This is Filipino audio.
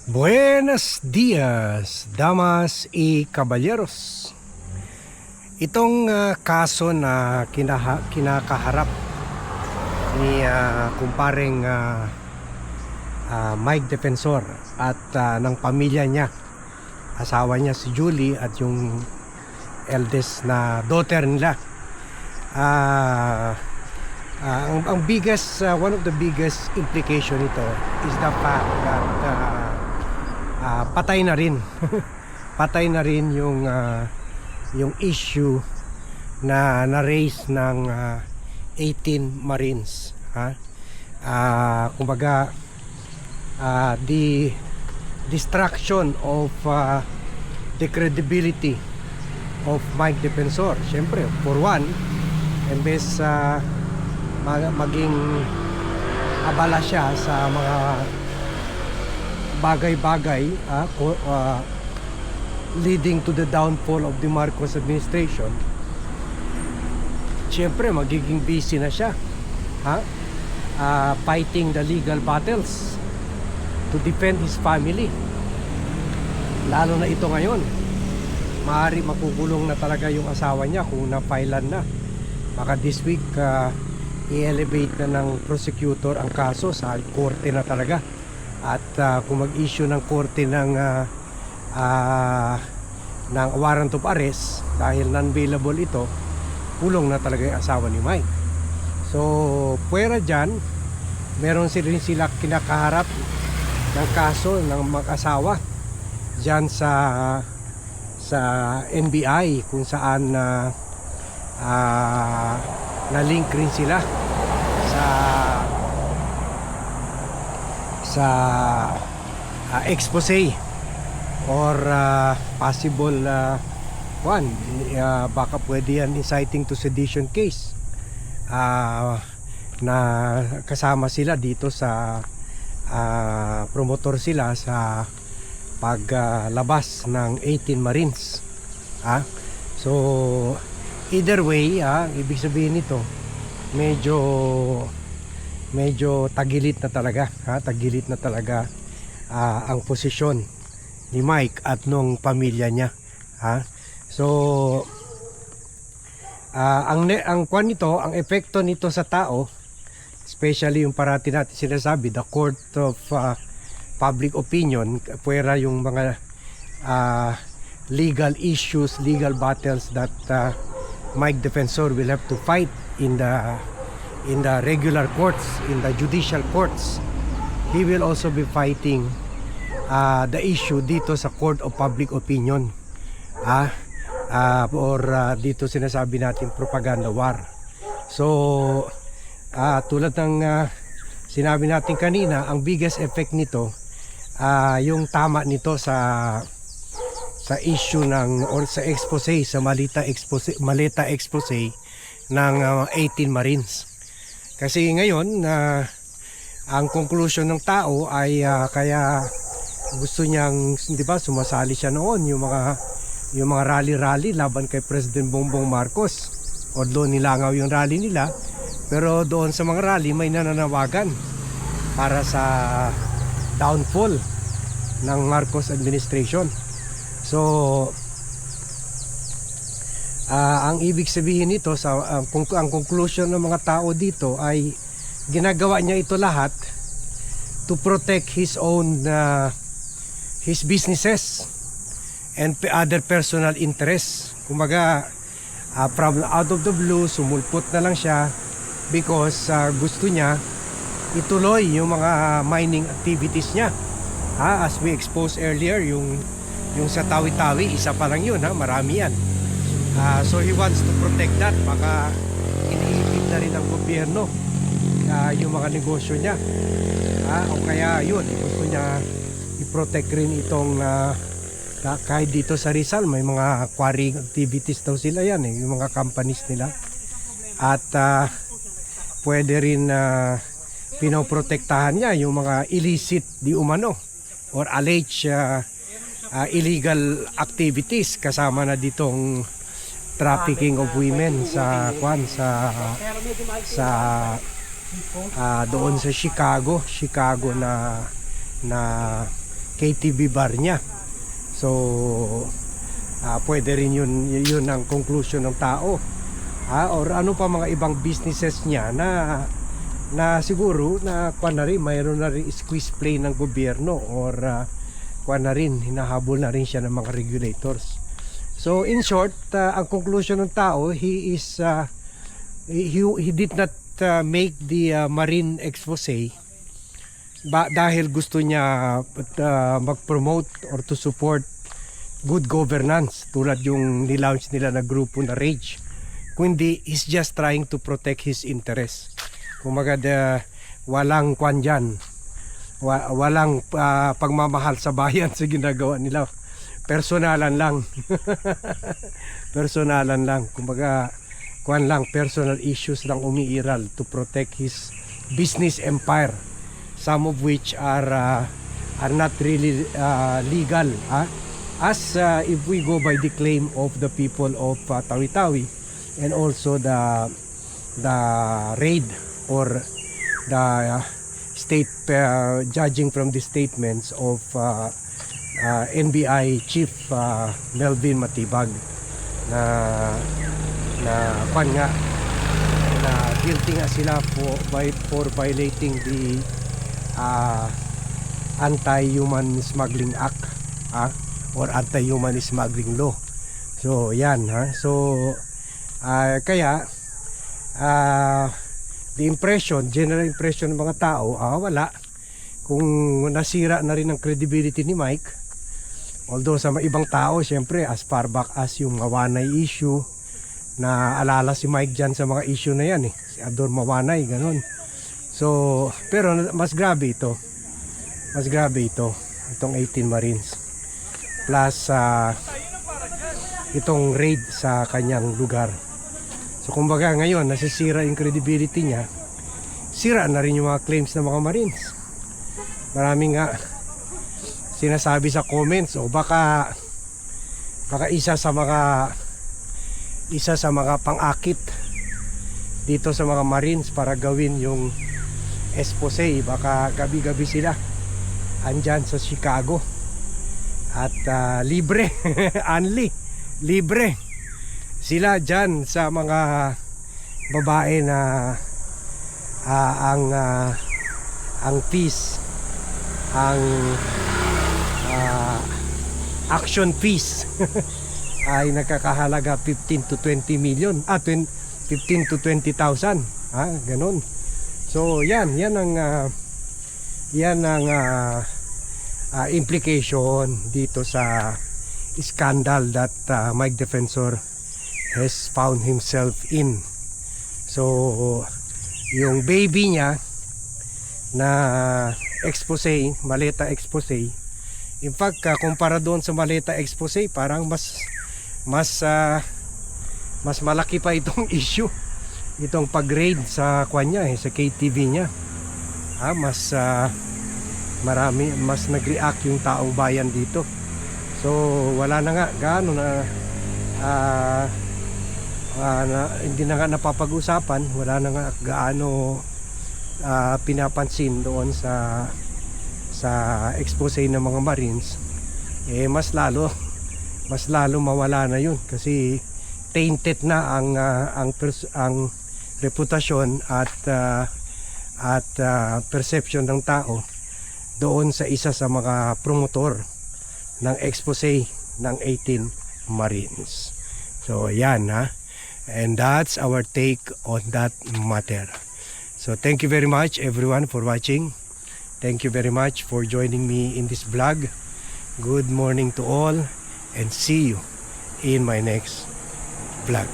Buenos dias, damas y caballeros. Itong kaso na kinakaharap ni kumparing Mike Defensor at ng pamilya niya, asawa niya si Julie at yung eldest na daughter nila. Ang biggest, one of the biggest implication nito is the fact that patay na rin patay na rin yung issue na na-raise ng 18 Marines, kumbaga the destruction of the credibility of Mike Defensor. Siyempre, for one, imbes maging abala siya sa mga bagay-bagay leading to the downfall of the Marcos administration, siyempre magiging busy na siya fighting the legal battles to defend his family. Lalo na ito ngayon, maaari makukulong na talaga yung asawa niya kung na-filean na. Baka this week i-elevate na ng prosecutor ang kaso sa korte na talaga. At kung mag-issue ng korte ng warrant of arrest dahil non-bailable ito, kulong na talaga yung asawa ni Mike. So puwera dyan, meron rin sila kinakaharap ng kaso ng mag-asawa dyan sa NBI, kung saan na-link rin sila sa expose or possible baka pwede yan inciting to sedition case, na kasama sila dito sa promotor sila sa paglabas ng 18 Marines. So either way, ibig sabihin nito medyo tagilit na talaga, tagilit na talaga ang posisyon ni Mike at nung pamilya niya. So ang kwan nito, ang epekto nito sa tao, especially yung parati natin sinasabi, the court of public opinion, puwera yung mga legal issues, legal battles that Mike Defensor will have to fight in the regular courts, in the judicial courts. He will also be fighting the issue dito sa court of public opinion, or dito sinasabi natin propaganda war. So tulad ng sinabi natin kanina, ang biggest effect nito, yung tama nito sa issue ng, or sa expose, sa malita expose ng 18 Marines. Kasi ngayon ang conclusion ng tao ay kaya gusto niyang, di ba, sumasali siya noon yung mga rally laban kay President Bongbong Marcos. Although nilangaw yung rally nila, pero doon sa mga rally may nananawagan para sa downfall ng Marcos administration. So ang ibig sabihin nito, ang conclusion ng mga tao dito ay ginagawa niya ito lahat to protect his own his businesses and other personal interests. Kumbaga from out of the blue, sumulpot na lang siya because gusto niya ituloy yung mga mining activities niya. As we exposed earlier, yung sa Tawi-Tawi, isa pa lang yun, marami yan. So he wants to protect that. Baka iniipit na rin ng gobyerno yung mga negosyo niya, o kaya yun, gusto niya i-protect rin itong kahit dito sa Rizal may mga quarrying activities daw sila yan, yung mga companies nila. At pwede rin pinoprotektahan niya yung mga illicit di umano or alleged illegal activities, kasama na ditong trafficking of women sa doon sa Chicago na KTV bar niya. So pwede rin yun ang conclusion ng tao. Or ano pa mga ibang businesses niya na siguro na mayroon na rin squeeze play ng gobyerno, or hinahabol na rin siya ng mga regulators. So in short, ang conclusion ng tao, he did not make the marine expose dahil gusto niya mag-promote or to support good governance tulad yung nilaunch nila na grupo na Rage, kundi he's just trying to protect his interest. Kumaga walang kwan dyan, walang pagmamahal sa bayan sa ginagawa nila, personalan lang. Personalan lang, kumbaga kwan lang, personal issues lang umiiral to protect his business empire, some of which are not really legal, as if we go by the claim of the people of Tawi-Tawi, and also the raid or the state, judging from the statements of NBI Chief Melvin Matibag, na kwan nga, na guilty nga sila for violating the Anti-Human Smuggling Act, or Anti-Human Smuggling Law. So yan, so kaya the general impression ng mga tao, wala, kung nasira na rin ang credibility ni Mike. Although sa ibang tao, syempre as far back as yung Mawanay issue, na alala si Mike dyan sa mga issue na yan, si Ador Mawanay, ganun. So pero mas grabe ito, itong 18 Marines plus itong raid sa kanyang lugar. So kumbaga ngayon nasisira yung credibility niya, sira na rin yung mga claims ng mga Marines. Maraming nga sinasabi sa comments, o baka isa sa mga pang-akit dito sa mga Marines para gawin yung expose, baka gabi-gabi sila andyan sa Chicago at libre libre sila dyan sa mga babae na ang fees, ang action fees ay nakakahalaga 15 to 20 million, 15 to 20,000, ganun. So yan ang implication dito sa scandal that Mike Defensor has found himself in. So yung baby niya na expose, maleta expose, in fact kumpara doon sa maleta expose, parang mas malaki pa itong issue, itong pag-raid sa kanya, sa KTV niya. Mas nag-react yung taong bayan dito. So wala na nga gaano hindi na nga napapag-usapan, wala na nga gaano pinapansin doon sa expose ng mga Marines. Mas lalo mawala na yun, kasi tainted na ang reputasyon at perception ng tao doon sa isa sa mga promotor ng expose ng 18 Marines. So yan, and that's our take on that matter. So thank you very much everyone for watching. Thank you very much for joining me in this vlog. Good morning to all, and see you in my next vlog.